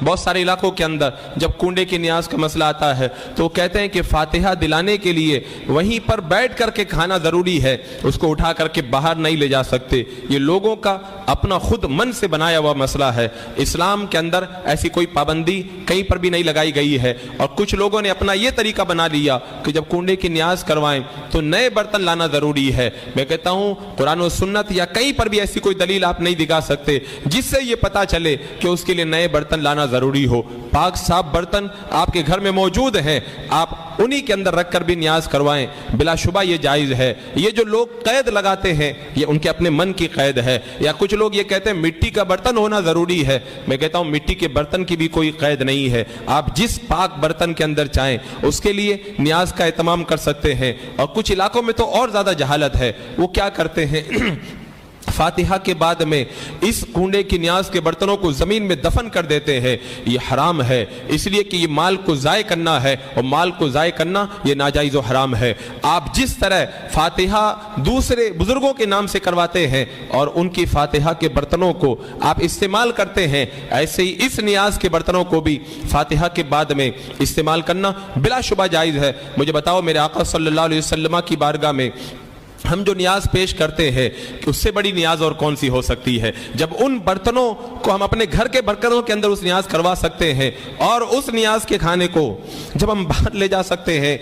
بہت سارے علاقوں کے اندر جب کنڈے کی نیاز کا مسئلہ آتا ہے تو وہ کہتے ہیں کہ فاتحہ دلانے کے لیے وہیں پر بیٹھ کر کے کھانا ضروری ہے، اس کو اٹھا کر کے باہر نہیں لے جا سکتے۔ یہ لوگوں کا اپنا خود من سے بنایا ہوا مسئلہ ہے، اسلام کے اندر ایسی کوئی پابندی کہیں پر بھی نہیں لگائی گئی ہے۔ اور کچھ لوگوں نے اپنا یہ طریقہ بنا لیا کہ جب کنڈے کی نیاز کروائیں تو نئے برتن لانا ضروری ہے۔ میں کہتا ہوں قرآن و سنت یا کہیں پر بھی ایسی کوئی دلیل آپ نہیں دکھا سکتے جس سے یہ پتا چلے کہ اس کے لیے نئے برتن لانا ضروری ہو۔ پاک صاف برتن آپ کے گھر میں موجود ہیں، آپ انہی کے اندر رکھ کر بھی نیاز کروائیں، بلا شبہ یہ جائز ہے۔ یہ جو لوگ قید لگاتے ہیں یہ ان کے اپنے من کی قید ہے، یا کچھ لوگ یہ کہتے ہیں مٹی کا برتن ہونا ضروری ہے۔ میں کہتا ہوں مٹی کے برتن کی بھی کوئی قید نہیں ہے، آپ جس پاک برتن کے اندر چاہیں اس کے لیے نیاز کا اہتمام کر سکتے ہیں۔ اور کچھ علاقوں میں تو اور زیادہ جہالت ہے، وہ کیا کرتے ہیں فاتحہ کے بعد میں اس کنڈے کی نیاز کے برتنوں کو زمین میں دفن کر دیتے ہیں۔ یہ حرام ہے، اس لیے کہ یہ مال کو ضائع کرنا ہے، اور مال کو ضائع کرنا یہ ناجائز و حرام ہے۔ آپ جس طرح فاتحہ دوسرے بزرگوں کے نام سے کرواتے ہیں اور ان کی فاتحہ کے برتنوں کو آپ استعمال کرتے ہیں، ایسے ہی اس نیاز کے برتنوں کو بھی فاتحہ کے بعد میں استعمال کرنا بلا شبہ جائز ہے۔ مجھے بتاؤ میرے آقا صلی اللہ علیہ وسلم کی بارگاہ میں ہم جو نیاز پیش کرتے ہیں کہ اس سے بڑی نیاز اور کون سی ہو سکتی ہے، جب ان برتنوں کو ہم اپنے گھر کے برتنوں کے اندر اس نیاز کروا سکتے ہیں، اور اس نیاز کے کھانے کو جب ہم باہر لے جا سکتے ہیں،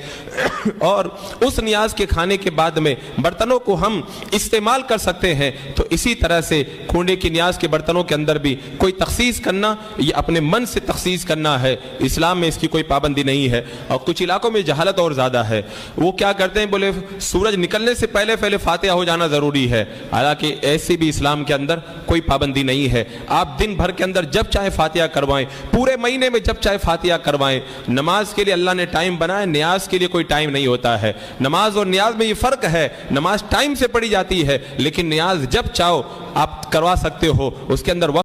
اور اس نیاز کے کھانے کے بعد میں برتنوں کو ہم استعمال کر سکتے ہیں، تو اسی طرح سے کنڈے کی نیاز کے برتنوں کے اندر بھی کوئی تخصیص کرنا یہ اپنے من سے تخصیص کرنا ہے، اسلام میں اس کی کوئی پابندی نہیں ہے۔ اور کچھ علاقوں میں جہالت اور زیادہ ہے، وہ کیا کرتے ہیں بولے سورج نکلنے سے پہلے فاتحہ ہو جانا ضروری ہے، حالانکہ ایسی بھی اسلام کے اندر کوئی پابندی نہیں ہے۔ آپ دن بھر کے اندر جب چاہے فاتحہ کروائیں، پورے مہینے میں جب چاہے فاتحہ کروائیں۔ نماز کے لیے اللہ نے ٹائم بنایا، نیاز کے لیے کوئی ٹائم نہیں ہوتا ہے۔ نماز اور نیاز میں یہ فرق ہے، نماز ٹائم سے پڑھی جاتی ہے لیکن نیاز جب چاہو آپ کروا سکتے ہو، اس کے اندر وقت